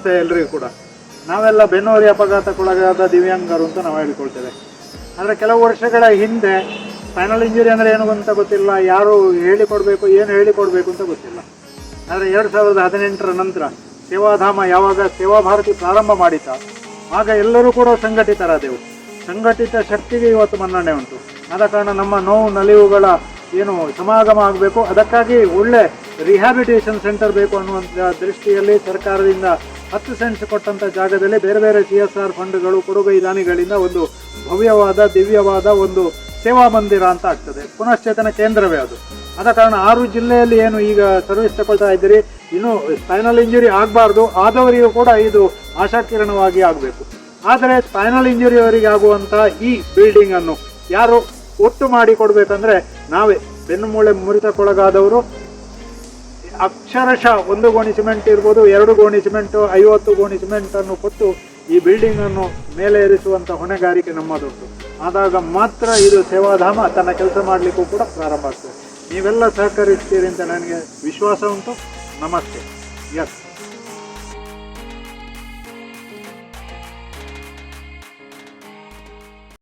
ನಮಸ್ತೆ ಎಲ್ರಿಗೂ ಕೂಡ. ನಾವೆಲ್ಲ ಬೆನ್ನೂರಿ ಅಪಘಾತಕ್ಕೊಳಗಾದ ದಿವ್ಯಾಂಗರು ಅಂತ ನಾವು ಹೇಳ್ಕೊಳ್ತೇವೆ. ಆದರೆ ಕೆಲವು ವರ್ಷಗಳ ಹಿಂದೆ ಸ್ಪೈನಲ್ ಇಂಜುರಿ ಅಂದರೆ ಏನು ಅಂತ ಗೊತ್ತಿಲ್ಲ, ಯಾರು ಹೇಳಿಕೊಡ್ಬೇಕು ಏನು ಹೇಳಿಕೊಡ್ಬೇಕು ಅಂತ ಗೊತ್ತಿಲ್ಲ. ಆದರೆ 2018ರ ನಂತರ ಸೇವಾಧಾಮ ಯಾವಾಗ ಸೇವಾ ಭಾರತಿ ಪ್ರಾರಂಭ ಮಾಡಿತ ಆಗ ಎಲ್ಲರೂ ಕೂಡ ಸಂಘಟಿತರಾದೆವು. ಸಂಘಟಿತ ಶಕ್ತಿಗೆ ಇವತ್ತು ಮನ್ನಣೆ ಉಂಟು. ಆದ ಕಾರಣ ನಮ್ಮ ನೋವು ನಲಿವುಗಳ ಏನು ಸಮಾಗಮ ಆಗಬೇಕು, ಅದಕ್ಕಾಗಿ ಒಳ್ಳೆ ರಿಹ್ಯಾಬಿಟೇಷನ್ ಸೆಂಟರ್ ಬೇಕು ಅನ್ನುವಂಥ ದೃಷ್ಟಿಯಲ್ಲಿ ಸರ್ಕಾರದಿಂದ 10 ಸೆಂಟ್ಸ್ ಕೊಟ್ಟಂಥ ಜಾಗದಲ್ಲಿ ಬೇರೆ ಬೇರೆ CSR ಫಂಡ್ಗಳು ಕೊಡುಗೈ ದಾನಿಗಳಿಂದ ಒಂದು ಭವ್ಯವಾದ ದಿವ್ಯವಾದ ಒಂದು ಸೇವಾ ಮಂದಿರ ಅಂತ ಆಗ್ತದೆ. ಪುನಶ್ಚೇತನ ಕೇಂದ್ರವೇ ಅದು. ಆದ ಕಾರಣ 6 ಜಿಲ್ಲೆಯಲ್ಲಿ ಏನು ಈಗ ಸರ್ವಿಸ್ ತಗೊಳ್ತಾ ಇದ್ದೀರಿ, ಇನ್ನು ಸ್ಪೈನಲ್ ಇಂಜುರಿ ಆಗಬಾರ್ದು, ಆದವರಿಗೂ ಕೂಡ ಇದು ಆಶಾಕಿರಣವಾಗಿ ಆಗಬೇಕು. ಆದರೆ ಸ್ಪೈನಲ್ ಇಂಜುರಿಯವರಿಗೆ ಆಗುವಂಥ ಈ ಬಿಲ್ಡಿಂಗನ್ನು ಯಾರು ಒಟ್ಟು ಮಾಡಿ ಕೊಡಬೇಕಂದ್ರೆ ನಾವೇ. ಬೆನ್ನುಮೂಳೆ ಮುರಿತಕ್ಕೊಳಗಾದವರು ಅಕ್ಷರಶಃ 1 ಗೋಣಿ ಸಿಮೆಂಟ್ ಇರ್ಬೋದು, 2 ಗೋಣಿ ಸಿಮೆಂಟು, 50 ಗೋಣಿ ಸಿಮೆಂಟನ್ನು ಕೊಟ್ಟು ಈ ಬಿಲ್ಡಿಂಗನ್ನು ಮೇಲೆ ಏರಿಸುವಂಥ ಹೊಣೆಗಾರಿಕೆ ನಮ್ಮದುಂಟು. ಆದಾಗ ಮಾತ್ರ ಇದು ಸೇವಾಧಾಮ ತನ್ನ ಕೆಲಸ ಮಾಡಲಿಕ್ಕೂ ಕೂಡ ಪ್ರಾರಂಭ ಆಗ್ತದೆ. ನೀವೆಲ್ಲ ಸಹಕರಿಸ್ತೀರಿ ಅಂತ ನನಗೆ ವಿಶ್ವಾಸ ಉಂಟು. ನಮಸ್ತೆ. ಎಸ್.